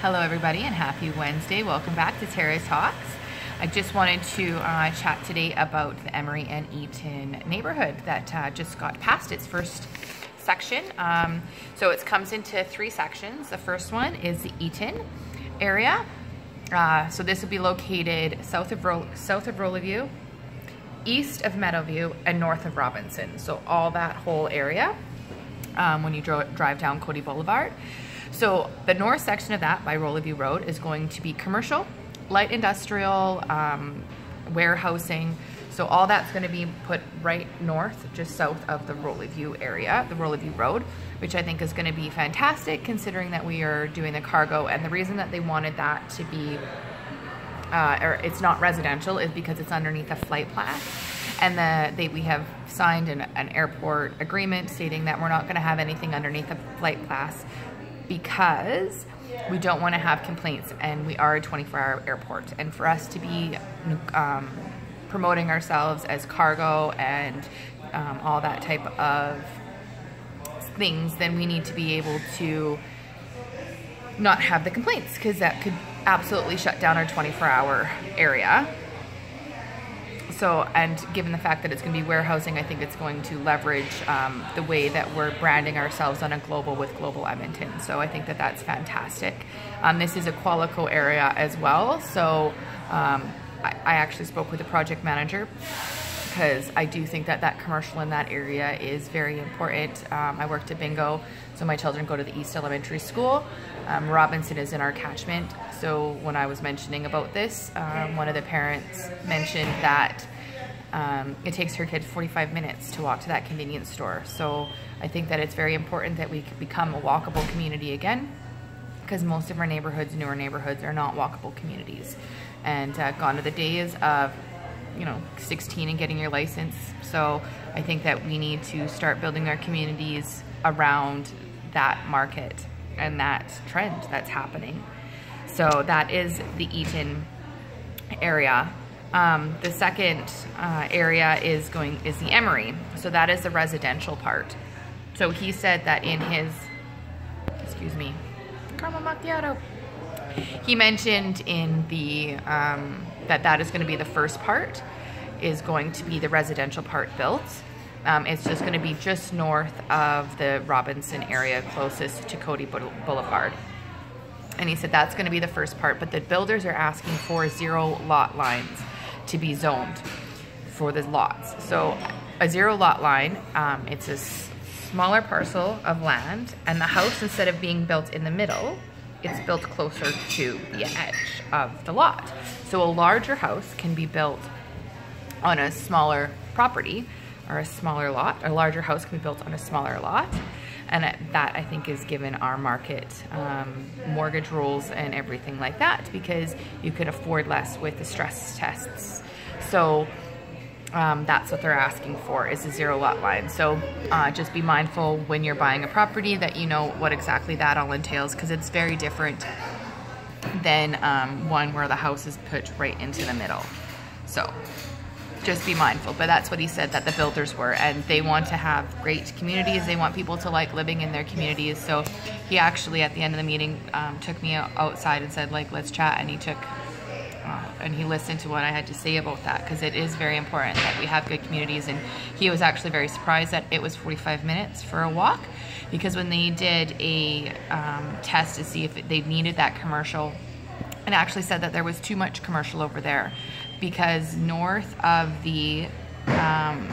Hello everybody and happy Wednesday. Welcome back to Terrace Talks. I just wanted to chat today about the Emery and Eaton neighborhood that just got past its first section. So it comes into three sections. The first one is the Eaton area. So this will be located south of Roleview, east of Meadowview, and north of Robinson. So all that whole area when you drive down Cody Boulevard. So the north section of that by Roleview Road is going to be commercial, light industrial, warehousing. So all that's going to be put right north, just south of the Roleview area, the Roleview Road, which I think is going to be fantastic considering that we are doing the cargo. And the reason that they wanted that to be, or it's not residential, is because it's underneath a flight plan. And we have signed an airport agreement stating that we're not going to have anything underneath a flight class because we don't want to have complaints, and we are a 24-hour airport. And for us to be promoting ourselves as cargo and all that type of things, then we need to be able to not have the complaints, because that could absolutely shut down our 24-hour area. So, and given the fact that it's going to be warehousing, I think it's going to leverage the way that we're branding ourselves on a global with Global Edmonton. So I think that that's fantastic. This is a Qualico area as well. So I actually spoke with the project manager because I do think that that commercial in that area is very important. I worked at Bingo, so my children go to the East Elementary School. Robinson is in our catchment. So when I was mentioning about this, one of the parents mentioned that it takes her kid 45 minutes to walk to that convenience store. So I think that it's very important that we become a walkable community again, because most of our neighborhoods, newer neighborhoods, are not walkable communities. And gone are the days of 16 and getting your license. So I think that we need to start building our communities around that market and that trend that's happening. So that is the Eaton area. The second area is the Emery. So that is the residential part. So he said that in his, excuse me, caramel macchiato. He mentioned in the that is going to be the first part, is going to be the residential part built. It's just going to be just north of the Robinson area, closest to Cody Boulevard. And he said that's going to be the first part, but the builders are asking for 0 lot lines to be zoned for the lots. So a 0 lot line, it's a smaller parcel of land, and the house, instead of being built in the middle, it's built closer to the edge of the lot. So a larger house can be built on a smaller property or a smaller lot. A larger house can be built on a smaller lot. And that, I think, is given our market mortgage rules and everything like that, because you could afford less with the stress tests. So that's what they're asking for, is a 0 lot line. So just be mindful when you're buying a property that you know what exactly that all entails, because it's very different than one where the house is put right into the middle. So just be mindful. But that's what he said that the builders were, and they want to have great communities. They want people to like living in their communities. So he actually, at the end of the meeting, took me outside and said, like, let's chat. And he took and he listened to what I had to say about that, because it is very important that we have good communities. And he was actually very surprised that it was 45 minutes for a walk, because when they did a test to see if they needed that commercial, and actually said that there was too much commercial over there, because north of the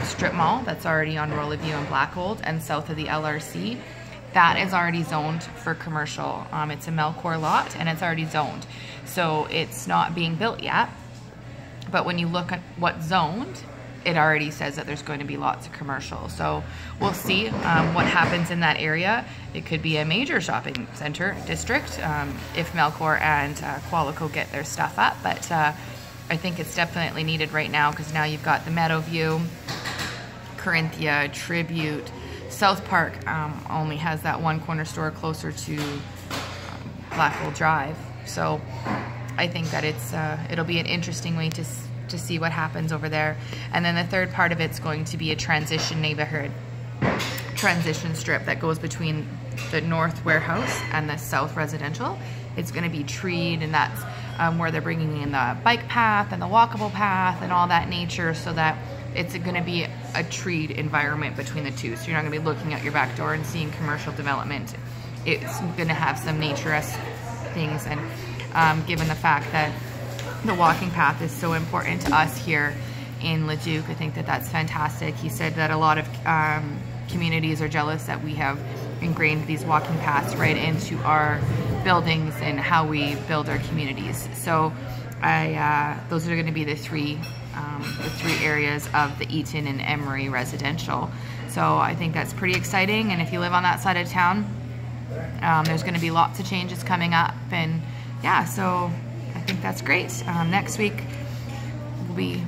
strip mall that's already on Roleview and Blackgold, and south of the LRC, that is already zoned for commercial. It's a Melcor lot, and it's already zoned. So it's not being built yet. But when you look at what's zoned, it already says that there's going to be lots of commercial. So we'll see what happens in that area. It could be a major shopping center district if Melcor and Qualico get their stuff up. But I think it's definitely needed right now, because now you've got the Meadowview, Corinthia, Tribute. South Park only has that one corner store closer to Blackgold Drive. So I think that it'll be an interesting way to see what happens over there. And then the third part of it's going to be a transition neighborhood. transition strip that goes between the north warehouse and the south residential. It's going to be treed, and that's where they're bringing in the bike path and the walkable path and all that nature, so that it's going to be a treed environment between the two. So you're not going to be looking out your back door and seeing commercial development. It's going to have some nature-esque things, and given the fact that the walking path is so important to us here in Leduc, I think that that's fantastic. He said that a lot of communities are jealous that we have ingrained these walking paths right into our buildings and how we build our communities. So those are going to be the three areas of the Eaton and Emery residential. So I think that's pretty exciting, and if you live on that side of town, there's going to be lots of changes coming up, and yeah, so I think that's great. Next week we'll be